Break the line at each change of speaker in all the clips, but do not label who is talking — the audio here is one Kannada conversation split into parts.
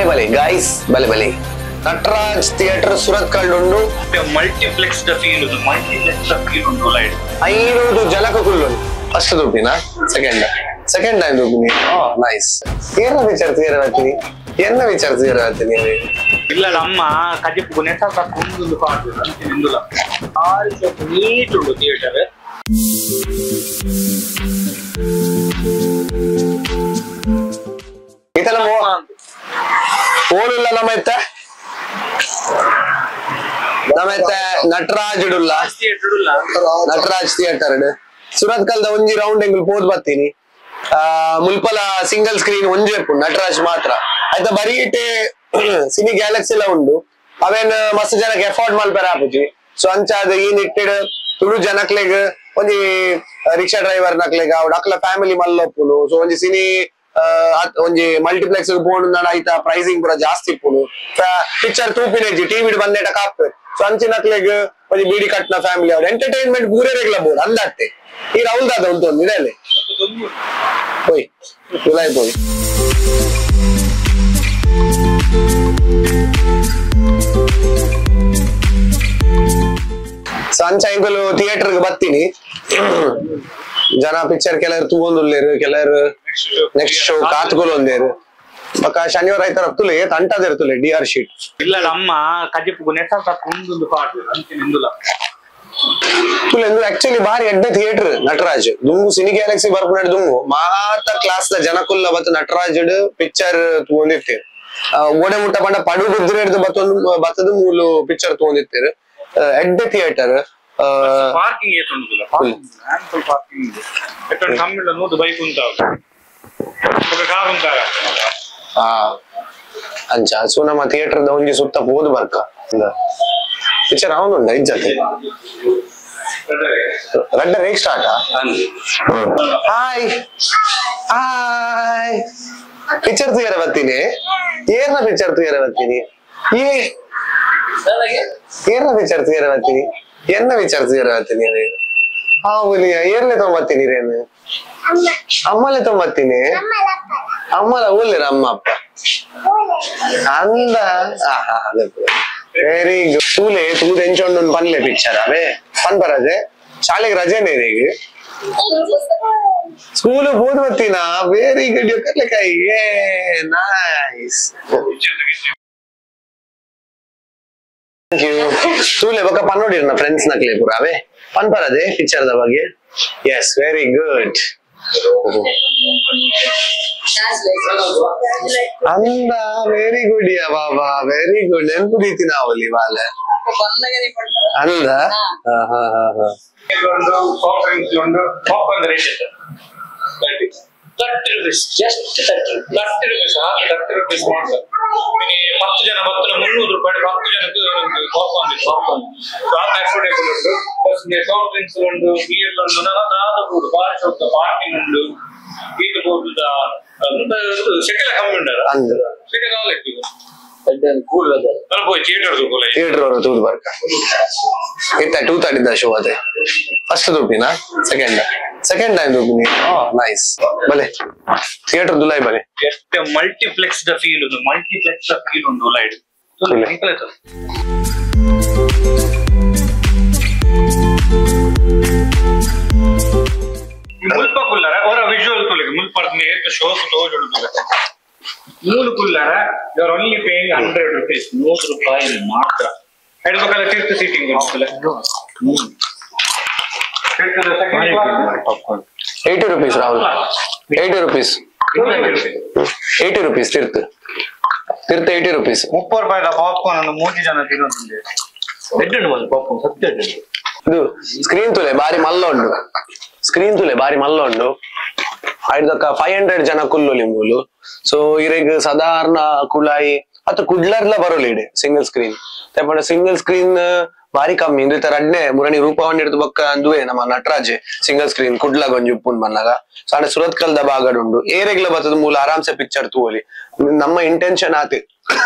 भले गाइस भले भले नटराज थिएटर सुरत्कल उंडु
मल्टीप्लेक्स द फील उंडु लाइट
5 ಜನಕ ಕುಲ್ಲು ಫಸ್ಟ್ ದುಪಿನಾ ಸೆಕೆಂಡ್ ಟೈಮ್ ದುಪಿನಿ ನೈಸ್ ಏನ ವಿಚಾರಿಸಿರವತ್ತಿ ಎನ್ನ ವಿಚಾರಿಸಿರವತ್ತಿ
ಇಲ್ಲ ನಮ್ಮ ಕಜಿಪು ನೆಟಕ ಕುಂದು ಪಾಡು ಅಂತ ನಿಂದುಲ ಆಲ್ಸೋ ನೀಟ್ ಉಂಡು ಥಿಯೇಟರ್
ಇದೆಲ್ಲ ಓಲಿಲ್ಲ ನಮ್ಮೈತೆ ನಟರಾಜ್ ಥಿಯೇಟರ್ ಸುರತ್ಕಲ್ದ ಒಂಜಿ ರೌಂಡ್ ಎಂಗ್ಲು ಪೋದ್ ಬತ್ತೀನಿ ಮುಲ್ಪಲ ಸಿಂಗಲ್ ಸ್ಕ್ರೀನ್ ಒಂಜೇಪು ನಟರಾಜ್ ಮಾತ್ರ ಆಯ್ತಾ ಬರೀ ಸಿನಿ ಗ್ಯಾಲಕ್ಸಿ ಎಲ್ಲ ಉಂಡು ಅವೇನ್ ಮಸ್ತ್ ಜನಕ್ಕೆ ಎಫೋರ್ಡ್ ಮಲ್ಪರ ಆಪುಜಿ ಸೊ ಅಂಚಾದ ಈ ನಿಟ್ಟಿಡ್ ತುಳು ಜನಕ್ಲೆಗ್ ಒಂಜಿ ರಿಕ್ಷಾ ಡ್ರೈವರ್ ನಕ್ಲೆಗ್ ಅವ್ಡ ಅಕ್ಲ ಫ್ಯಾಮಿಲಿ ಮಲ್ಲೊಪ್ಪುನು ಸೊ ಒಂಜಿ ಸಿನಿ ಒಂಜಿ ಮಲ್ಟಿಪ್ಲೆಕ್ಸ್ ಬೋರ್ಡ್ ಆಯ್ತಾ ಪ್ರೈಸಿಂಗ್ ಪೂರ ಜಾಸ್ತಿ ಇಪ್ಪುನು ಪಿಕ್ಚರ್ ತೂಪಿನೆಜ್ಜಿ ಟಿವಿ ಬಂದೇಟ ಕಾಪ್ ಸೊ ಅಂಚಿನಕ್ಲೆಗ್ ಒಂಜಿ ಬೀಡಿ ಕಟ್ನ ಫ್ಯಾಮಿಲಿ ಅವ್ರು ಎಂಟರ್ಟೈನ್ಮೆಂಟ್ ಪೂರೇ ರೆಗ್ಲ ಬೋರ್ಡ್ ಅಂದಟ್ಟೆ ಈ ರೌಲ್ ದಾದ ಉಂಟು ಇಡಲೆ ಹೋಯ್ ಜುಲೈ ಹೋಯ್ ಸಂಚ ಇಂಕಲು ಥಿಯೇಟರ್ ಬತ್ತೀನಿ ಜನ ಪಿಕ್ಚರ್ ಕೆಲವರು ತೂಗೊಂದುಲ್ಲೇರು ಕೆಲವರು ನೆಕ್ಸ್ಟ್ ಶೋ ಕಾತ್ಕೊಲ್ಲೊಂದೇರು ಬಕ್ಕ ಶನಿವಾರ ಆಯ್ತಾರ ತುಲೆ ತಂಟದಿರ್ತುಲೆ ಡಿಆರ್ ಶೀಟ್
ಇಲ್ಲ ನಮ್ಮ ಕಜಿಪು ನೆಟಕ ಕುಂದು ಪಾಡು ಅಂತ ನಿಂದುಲ
ತುಲೆ ಆಕ್ಚುಲಿ ಬಾರಿ ಎಡ್ಡೆ ಥಿಯೇಟರ್ ನಟರಾಜ್ ದುಂಗು ಸಿನಿ ಗ್ಯಾಲಕ್ಸಿ ಬರ್ಪುನಡ್ ದುಂಗು ಮಾತ ಕ್ಲಾಸ್ ದ ಜನಕುಲ್ಲ ಬತ್ತು ನಟರಾಜ್ ಪಿಕ್ಚರ್ ತಗೊಂಡಿರ್ತೀರಿ ಓಡೆ ಮುಟ್ಟ ಪಂಡ ಪಡು ಬಿದ್ರೆ ಬತ್ತದ ಮೂಲು ಪಿಕ್ಚರ್ ತಗೊಂಡಿರ್ತೀರಿ ಎಡ್ಡೆ ಥಿಯೇಟರ್
ಪಾರ್ಕಿಂಗ್ ಏತುಂಡುಲ ಆಂಪಲ್ ಪಾರ್ಕಿಂಗ್ ಎಟ್ಟನ್ ಕಮ್ಮಿಲ ನೋದು ಬೈಕ್ ಉಂಟಾವ ఒక కార్ ఉంటారా
ಅಂಚ ಸೊ ನಮ್ಮ ಥಿಯೇಟರ್ ದ ಒಂಜಿ ಸುತ್ತ ಪೋದು ಬರ್ಕ ಪಿಕ್ಚರ್ ಅವನುಂಡ ಇಜ್ಜತೆ ರಡ್ಡ ರೇಕ್ ಸ್ಟಾರ್ಟ್ ಹಾಯ್ ಹಾಯ್ ಪಿಕ್ಚರ್ ತೂಯರ ಬತ್ತೀನಿ ಏರ್ನ ಪಿಕ್ಚರ್ ತೂಯರ ಬತ್ತೀನಿ ಏರ್ನ ಪಿಕ್ಚರ್ ತೂಯರ ಬತ್ತೀನಿ ಎನ್ನ ಪಿಕ್ಚರ್ ತೂಯರ ಬತ್ತೀನಿ ಹುಲಿಯ ಏರ್ಲೆ ತೊಂಬತ್ತೀನಿ ರೇನು ಅಮ್ಮಲೆ ತೊಂಬತ್ತೀನಿ ಅಮ್ಮಲ ಊರ್ಲಿರ ಅಮ್ಮ ಅಪ್ಪ ಅಂದ ವೆರಿ ಗುಡ್ ತೂಲೆ ತೂದ ಎಂಚೊಂಡು ಪನ್ಲೆ ಪಿಕ್ಚರ್ ಅವೇ ಪನ್ ಬರದೆ ಶಾಲೆಗೆ ರಜೆನೇ ಈಗ ಸ್ಕೂಲ್ ಹೋದ್ ಬತ್ತೀನಾ ವೆರಿ ಗುಡ್ ಕರ್ಲೆಕಾಯಿ ಏ ನೈಸ್ ಥ್ಯಾಂಕ್ ಯು ತೂಲೆ ಬಕ್ಕ ಪನ್ ನೋಡಿರ ಫ್ರೆಂಡ್ಸ್ ನಕ್ಲೆ ಪೂರ ಅವೇ ಪನ್ ಬರದೆ ಪಿಕ್ಚರ್ ದ ಬಗ್ಗೆ ಎಸ್ ವೆರಿ ಗುಡ್ ಅಂದ ವೆರಿ ಗುಡ್ ಯಾ ಬಾಬಾ ವೆರಿ ಗುಡ್ ನೆನ್ಪು ರೀತಿ ನಾವಲ್ಲಿ ಬಾಲ ಅಂದ
ಹತ್ತು ಜನ ಬತ್ತಲ 300 ರೂಪಾಯಿ 10 ಜನಕ್ಕೆ ಪಾಪ್ಕಾರ್ನ್ ಅಫೋರ್ಡೇಬಲ್ ಉಂಟು ಸಾಫ್ಟ್ ಡ್ರಿಂಕ್ಸ್ ಉಂಟು ಬಿಯರ್ ಉಂಟು ನಾದ ಫುಡ್ ಬಾರ್ ಶಾಪ್ ಪಾರ್ಕಿಂಗ್ ಉಂಟು ಈತ ಬೋರ್ಡ್ ಶೆಕೆಲ ಕಮ್ಮಿ ಉಂಟಲ್ಲ ಶೆಕೆ ಕಾಲೇಜ್ ಕೂಲ್ ವೆದರ್ ಅಲ್ಪೋಯ್ ಥಿಯೇಟರ್
ಅವರು ತೂದು ಬರ್ಕ ಇತ್ತ 2:30 ದ ಶೋ ಅದೇ ಫಸ್ಟ್ ದುಪಿನಾ ಸೆಕೆಂಡ್ ಟೈಮ್ ದುಪಿನಿ ನೈಸ್ ಭಲೆ ಥಿಯೇಟರ್ ದುಲೈ ಭಲೆ
ಎಷ್ಟು ಮಲ್ಟಿಪ್ಲೆಕ್ಸ್ ದ ಫೀಲ್ ಉಂಟು ಲೈಟ್ ಮುಲ್ಪ ಕುಲ್ಲರ ಅವರ ವಿಜುವಲ್ ತುಲಿಗೆ ಮುಲ್ಪರ್ನೆ ಶೋಸ್ ತೋಜುಡುದು ಮೂಲು ಕುಲ್ಲರ you are only paying 100 rupees 100 ರೂಪಾಯಿ ಮಾತ್ರ ಎಡಬಕಲ ತೀರ್ಥ ಸೀಟಿಂಗ್ ಇರುತ್ತಲ್ಲ
80 ರೂಪೀಸ್ ರಾಹುಲ್ 80 ರೂಪೀಸ್ 80 ರೂಪೀಸ್ ತೀರ್ಥ 80 ರೂಪೀಸ್
30 ರೂಪಾಯಿದ ಪಾಪ್ಕಾರ್ನ್ ಅನ್ನು 3 ಜನ ತಿನ್ನೋದು ಎಡ್ಡು ಬಂದು ಪಾಪ್ಕಾರ್ನ್ ಸತ್ಯ
ಇದು ಸ್ಕ್ರೀನ್ ತುಲೆ ಬಾರಿ ಮಲ್ಲ ಉಂಡು ಐದಕ್ಕ 500 ಜನ ಕುಲ್ಲೊಲಿ ಮೂಲು ಸೊ ಇರೆಗ್ ಸಾಧಾರಣ ಕುಳಾಯಿ ಅತ್ತ ಕುಡ್ಲರ್ಲ Baroli single screen ತಪ್ಪಂಡ single screen ಬಾರಿ ಕಮ್ಮಿ ಇಂದು ರಡ್ನೆ ಮುರಣಿ ರೂಪವನ್ನ ಹಿಡಿದು ಬಕ್ಕ ಅಂದುವೆ ನಮ್ಮ ನಟರಾಜ್ ಸಿಂಗಲ್ ಸ್ಕ್ರೀನ್ ಕುಡ್ಲಾಗ ಒಂಜಿ ಉಪ್ಪುನ್ ಬನ್ನಾಗ ಸಾಡೆ ಸುರತ್ಕಲ್ದ ಬಾಗಡ್ ಉಂಡು ಏರೆಗ್ಲ ಬತ್ತದ ಮೂಲ ಆರಾಮ್ಸೆ ಪಿಕ್ಚರ್ ತೂವಲಿ ನಮ್ಮ ಇಂಟೆನ್ಷನ್ ಆತಿ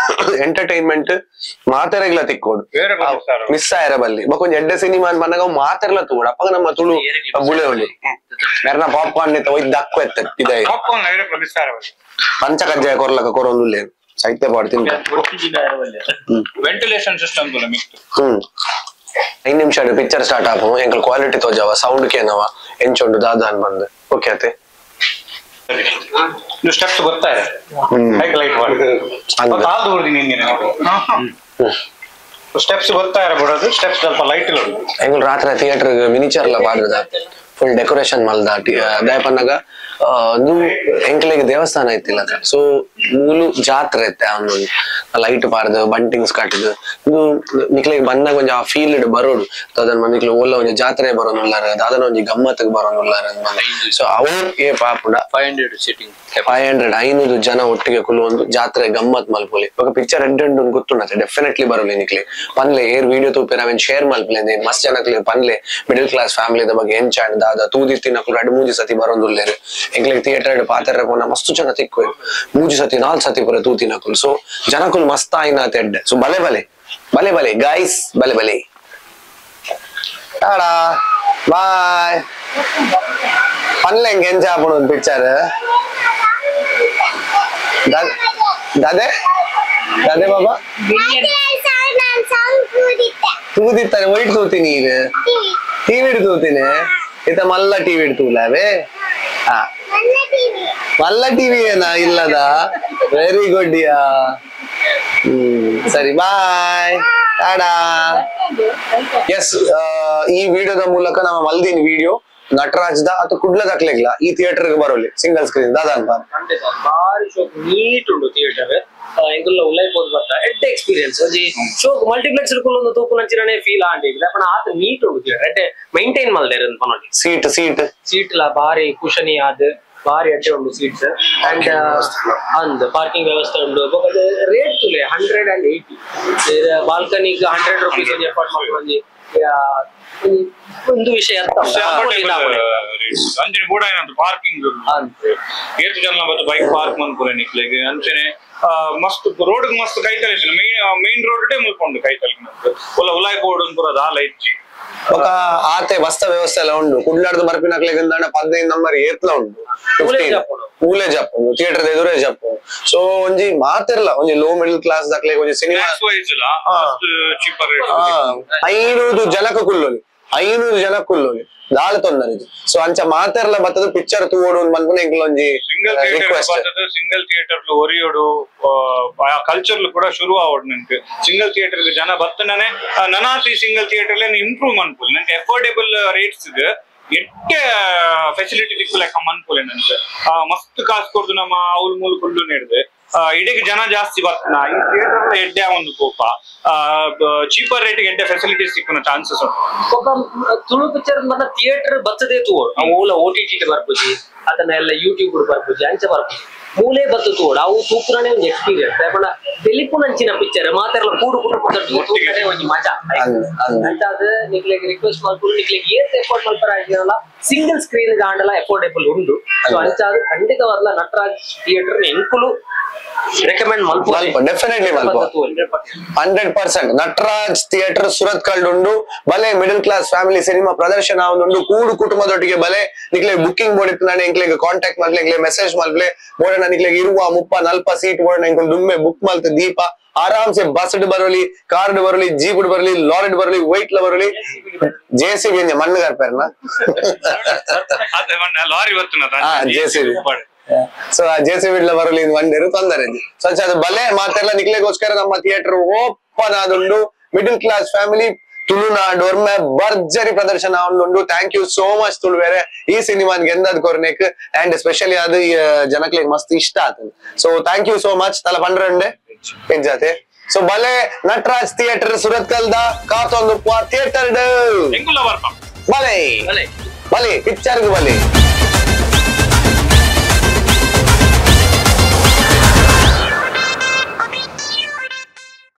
ಎಂಟರ್ಟೈನ್ಮೆಂಟ್ ಮಾತೆರೆಗ್ಲ ತಿಕ್ಕೋಡು ಮಿಸ್ ಆಯ್ರ ಬಲ್ಲಿ ಬಕೊಂಜ್ ಎಡ್ಡೆ ಸಿನಿಮಾ ಬನ್ನಾಗ ಮಾತೆರ್ಲ ತೂಡು ಅಪ್ಪಗ ನಮ್ಮ ತುಳು ಬುಳೆ ಉಳಿ ಮೆರ್ನ ಪಾಪ್ಕಾರ್ನ್ ಒಯ್ದು ದಕ್ಕು ಎತ್ತ ಇದಾಯಿ ಪಂಚ ಕಜ್ಜಾಯ ಕೊರ್ಲಕ ಕೊರೊಂದುಲ್ಲೇನು ಸಾಹಿತ್ಯ ಪಾಡ್ತೀನಿ
ವೆಂಟಿಲೇಷನ್ ಸಿಸ್ಟಮ್ ಮಿಕ್ಸ್
5 ನಿಮಿಷ ಪಿಕ್ಚರ್ ಸ್ಟಾರ್ಟ್ ಆಗು ಎಂಕಲ್ ಕ್ವಾಲಿಟಿ ತೋಜಾವ ಸೌಂಡ್ ಕೇನವ ಎಂಚೊಂಡು ದಾದಾನ್ ಬಂದು ಓಕೆ ಅತೆ
ನೀವು ಸ್ಟೆಪ್ಸ್ ಬರ್ತಾರೆ ಲೈಟ್ ಸ್ಟೆಪ್ಸ್ ಬರ್ತಾ ಇರಬಹುದು ಸ್ಟೆಪ್ಸ್ ಸ್ವಲ್ಪ ಲೈಟ್ ಇಲ್ಲ
ಎಂಕಲ್ ರಾತ್ರಿ ಥಿಯೇಟರ್ ಮಿನಿಚರ್ ಎಲ್ಲ ಬಾಡ್ದ ಫುಲ್ ಡೆಕೋರೇಷನ್ ಮಲ್ದ ದಯಪನ್ನಾಗ ಎಂಕ್ಲೆಗೆ ದೇವಸ್ಥಾನ ಐತಿಲ್ಲ ಸೊ ಮೂಲು ಜಾತ್ರೆ ಐತೆ ಅವನು ಲೈಟ್ ಪಾರ್ದು ಬಂಟಿಂಗ್ಸ್ ಕಟ್ಟಿದ್ ಇದು ನಿಕ್ಲೆಗೆ ಬಂದಾಗ ಒಂಜಿ ಆ ಫೀಲ್ಡ್ ಬರೋಡು ಅದನ್ನ ನಿಕ್ಲೆ ಓಲ್ಲ ಒಂಜಿ ಜಾತ್ರೆ ಬರೋನುಲ್ಲಾರ ದಾದನ ಒಂಜಿ ಗಮ್ಮತ್ತಿಗೆ ಬರೋನುಲ್ಲಾರ ಸೊ ಅವ್ರು ಏ ಪಾಪುಡ
500 ಸಿಟ್ಟಿಂಗ್
500 ಜನ ಒಟ್ಟಿಗೆ ಕುಲು ಒಂದು ಜಾತ್ರೆ ಗಮ್ಮತ್ ಮಲ್ಪೊಲಿ ఒక ಪಿಕ್ಚರ್ ಎಂಟು ಗೊತ್ತುಂಡತೆ ಡೆಫಿನೆಟ್ಲಿ ಬರೋಲಿ ನಿಕ್ಲೆ ಪನ್ಲೆ ಏರ್ ವಿಡಿಯೋ ತೂಪಿರ ಅವೇನ್ ಶೇರ್ ಮಲ್ಪಲೆ ಮಸ್ತ್ ಜನಕ್ಲೆ ಪನ್ಲೆ ಮಿಡಲ್ ಕ್ಲಾಸ್ ಫ್ಯಾಮಿಲಿದ ಬಗ್ಗೆ ಎಂಚಾಂಡ್ ದಾದ ತೂದಿ ತಿನ್ನಕ್ಲು 2-3 ಸತಿ ಬರೋದುಲ್ಲೇರು ಎಂಕ್ಲೆಗೆ ಥಿಯೇಟರ್ ಪಾತ್ರ ಪೋನ ಮಸ್ತ್ ಜನ ತಿಕ್ಕೋಯ್ರು 3 ಸತಿ 4 ಸತಿ ಪುರ ತೂ ತಿನ್ನಕುಲು ಸೊ ಜನಕುಲು ಮಸ್ತ್ ಆಯ್ನ ತೆಡ್ ಸೊ ಬಲೆ ಬಲೆ ಬಲೆ ಬಲೆ ಗೈಸ್ ಬಲೆ ಬಲೆ ಟಾಡಾ ಬಾಯ್ ಪನ್ಲೆ ಹೆಂಗೆ ಎಂಜಾಪುಣ ಒಂದು ಪಿಕ್ಚರ್ दादे दादे बाबा तूदित्ताने वैट तूತೀನಿ ಈಗ ಟಿವಿ ತೂತೀನಿ ಇತ ಮಲ್ಲ ಟಿವಿ ತೂಲಾವೆ ಮಲ್ಲ ಟಿವಿ ಏನ ಇಲ್ಲದ ವೆರಿ ಗುಡ್ ಯಾ ಸರಿ ಬಾಯ್ ಟಾಡಾ ಎಸ್ ಈ ವಿಡಿಯೋದ ಮೂಲಕ ನಮ್ಮ ಮಲ್ದಿನ ವಿಡಿಯೋ ನಟರಾಜ್ದ ಅಥವಾ ಕುಡ್ಲ ದಾಖಲೆಗಿಲ್ಲ ಈ ಥಿಯೇಟರ್ ಬರೋಲಿ ಸಿಂಗಲ್ ಸ್ಕ್ರೀನ್ ದಾದಾ ಅಂತ
ಬಾರಿ ಶೋಕ್ ನೀಟ್ ಉಂಟು ಥಿಯೇಟರ್ ಎಂಕುಲ್ಲ ಉಲ್ಲೈಪೋದು ಬರ್ತಾ ಎಡ್ಡೆ ಎಕ್ಸ್ಪೀರಿಯನ್ಸ್ ಒಂಜಿ ಶೋಕ್ ಮಲ್ಟಿಪ್ಲೆಕ್ಸ್ ಒಂದು ತೂಪು ನಂಚಿನೇ ಫೀಲ್ ಆಂಡಿಲ್ಲ ಪಣ ಆತ ನೀಟ್ ಉಂಟು ಥಿಯೇಟರ್ ಎಡ್ಡೆ ಮೈಂಟೈನ್ ಮಲ್ದೇರ ಪನೊಲಿ ಸೀಟ್ ಲ ಬಾರಿ ಕುಶನಿ ಆದ್ ಬಾರಿ ಅಡ್ಡೆ ಉಂಟು ಸೀಟ್ಸ್ ಅಂಡ್ ಅಂದ್ ಪಾರ್ಕಿಂಗ್ ವ್ಯವಸ್ಥೆ ಉಂಟು ರೇಟ್ ತುಲೆ 180 ಬಾಲ್ಕನಿಗೆ 100 ರೂಪೀಸ್ ಒಂಜಿ ಎಫರ್ಟ್ ಮಾಡ್ಕೊಂಡು ಒಂದು ವಿಷಯ
ಅಂಚನೆ ಕೂಡ ಏನಂತ ಪಾರ್ಕಿಂಗ್ ಏತ್ ಜನ ಬತ್ತು ಬೈಕ್ ಪಾರ್ಕ್ ಮನ್ಪುರ ನಿಕ್ಲೆಗೆ ಅಂಚನೆ ಮಸ್ತ್ ರೋಡ್ ಮಸ್ತ್ ಕೈತಲ್ ಮೇನ್ ರೋಡ್ ಮುಲ್ಕೊಂಡು ಕೈತಲ್ ಉಲಾಯ್ ಬೋರ್ಡ್ ಪೂರ ದಾಲ ಇಜ್ಜಿ
ఒక ఆతే వస్త వ్యవస్థ ఎలా ఉండు కుడ్లాడుతూ మరిపినట్లే 15 నంబర్ ఏత్లా ఉండు ఊలే చెప్పు థియేటర్ ఎదురే చెప్పు సో ಒಂಜಿ ಮಾತಿರ್ಲ ಒಂಜಿ ಲೋ ಮಿಡಲ್ ಕ್ಲಾಸ್ ದಾಖಲೆ ಒಂಜಿ ಸಿನಿಮಾ 500 ಜನಕ ಕುಲ್ಲೋಲಿ 500 ಜನ ಕುಲ್ಲೋಲಿ ದಾಳ ತೊಂದರೆ ಸೊ ಅಂಚ ಮಾತಿರ್ಲ ಬತ್ತದ ಪಿಕ್ಚರ್ ತೂವೋಡು ಮನ್ಪುನ ಎಂಕ್ಲ ಒಂಜಿ
ಸಿಂಗಲ್ ಥಿಯೇಟರ್ ಒರಿಯೋಡು ಕಲ್ಚರ್ ಕೂಡ ಶುರು ಆವಡ್ ನಂಗೆ ಸಿಂಗಲ್ ಥಿಯೇಟರ್ ಜನ ಬತ್ತನೇ ನನಾತಿ ಸಿಂಗಲ್ ಥಿಯೇಟರ್ ಇಂಪ್ರೂವ್ ಮನ್ಪುಲ್ ನಂಗೆ ಅಫೋರ್ಡೇಬಲ್ ರೇಟ್ಸ್ ಎಟ್ಟೆ ಫೆಸಿಲಿಟಿ ದಿಕ್ಕುಲೆಕ್ಕ ಮನ್ಪುಲೆ ನಂಗೆ ಮಸ್ತ್ ಕಾಸು ಕೊಡ್ದು ನಮ್ಮ ಅವ್ಲ ಮೂಲ ಕುಲ್ಲು ನೆಡ್ದೆ ಇಡೀಗೆ ಜನ ಜಾಸ್ತಿ ಬರ್ತನ ಈ ಥಿಯೇಟರ್ ಎಡ್ಡೆ ಒಂದು ಕೋಪ ಚೀಪರ್ ರೇಟ್ ಎಡ್ಡೆ ಫೆಸಿಲಿಟೀಸ್ ಸಿಕ್ಕುನ ಚಾನ್ಸಸ್ ಉಂಟು
ತುಳು ಪಿಕ್ಚರ್ ಮತ್ತ ಥಿಯೇಟರ್ ಬರ್ತದೆ ತೂವೋಡು ಮೂಲ OTT ಬರ್ಪುಜಿ ಅದನ್ನ ಎಲ್ಲ ಯೂಟ್ಯೂಬ್ ಬರ್ಪುಜಿ ಅಂಚೆ ಬರ್ಪುಜಿ ಮೂಲೆ ಬತ್ತು ತೂವೋಡು ಅವು ತೂಪುರನೇ ಒಂದು ಎಕ್ಸ್ಪೀರಿಯನ್ಸ್ ಯಾಕಂದ್ರೆ ಬೆಲಿಪು ನಂಚಿನ ಪಿಕ್ಚರ್ ಮಾತೆಲ್ಲ ಕೂಡು ಕುಟುಂಬದ ಒಂದು ಮಜಾ ಅಂತ ಅದು ನಿಕ್ಲೆಗೆ ರಿಕ್ವೆಸ್ಟ್ ಮಾಡ್ಕೊಂಡು ನಿಕ್ಲೆಗೆ ಏತ್ ಎಫೋರ್ಡ್ ಮಲ್ಪರ ಆಗಿರಲ್ಲ ಸಿಂಗಲ್ ಸ್ಕ್ರೀನ್ ಗಾಂಡಲ ಎಫೋರ್ಡೇಬಲ್ ಉಂಟು ಸೊ ಅಂಚ ಅದು ಖಂಡಿತವಾದ ನಟರಾಜ್ ಥಿಯೇಟರ್ ಎಂಕುಲು ರೆಕಮೆಂಡ್ ಮಲ್ಪ
ಡೆಫಿನೆಟ್ಲಿ ಮಲ್ಪ 100% ನಟರಾಜ್ ಥಿಯೇಟರ್ ಸುರತ್ ಕಲ್ಡುಂಡು ಬಲೆ ಮಿಡಲ್ ಕ್ಲಾಸ್ ಫ್ಯಾಮಿಲಿ ಸಿನಿಮಾ ಪ್ರದರ್ಶನ ಒಂದು ಕೂಡು ಕುಟುಂಬದೊಟ್ಟಿಗೆ ಬಲೆ ನಿಕ್ಲೆ ಬುಕಿಂಗ್ ಬೋರ್ಡ್ ಇತ್ತು ನಾನು ಎಂಕ್ಲೆಗೆ ಕಾಂಟ್ಯಾಕ್ಟ್ ಮಾಡ್ಲಿಕ್ಕೆ ಮೆಸೇಜ್ ಮಾಡ್ಲೆ ಬೋರ್ಡ್ ನಿಕ್ಲೆಗೆ ಇರುವ 30-40 ಸೀಟ್ ಬೋರ್ಡ್ ಎಂಕ್ಲು ದುಮ್ಮೆ ಬುಕ್ ಮಾಡ್ತೆ ದೀಪ ಆರಾಮ್ ಸೆ ಬಸ್ಡ್ Baroli card Baroli jeep Baroli ಲಾರಿಡ್ Baroli white ಲ ಬರೋಲಿ JCB ಮಣ್ಣು ಕರ್ಪೇರ್ನ
ಲಾರಿ ಬರ್ತುನ
JCB ಸೊ ಆ JCB ಬರೋಲಿ ಒಂದೇರು ತೊಂದರೆ ಸೊ ಅದು ಬಲೆ ಮಾತೆಲ್ಲ ನಿಕ್ಲೆಗೋಸ್ಕರ ನಮ್ಮ ಥಿಯೇಟರ್ ಓಪನ್ ಆದುಂಡು ಮಿಡಲ್ ಕ್ಲಾಸ್ ಫ್ಯಾಮಿಲಿ ತುಳುನಾಡು ಒರ್ಮೆ ಭರ್ಜರಿ ಪ್ರದರ್ಶನ ಉಂಡು ಥ್ಯಾಂಕ್ ಯು ಸೋ ಮಚ್ ತುಳುವೇರೆ ಈ ಸಿನಿಮಾನ್ ಗೆಂದದ್ ಕೊರ್ನೆಕ್ ಅಂಡ್ ಸ್ಪೆಷಲಿ ಅದು ಜನಕ್ಲೆ ಮಸ್ತ್ ಇಷ್ಟ ಆತದೆ so thank you so much ತಲ ಪಂಡ್ರೆ ಎಂಜಾತೆ ಸೊ ಬಲೆ ನಟರಾಜ್ ಥಿಯೇಟರ್ ಸುರತ್ ಕಲ್ದ ಕಾತೊಂದು ಥಿಯೇಟರ್ ಬಲೆ ಬಲೆ ಪಿಕ್ಚರ್ ಬಲೆ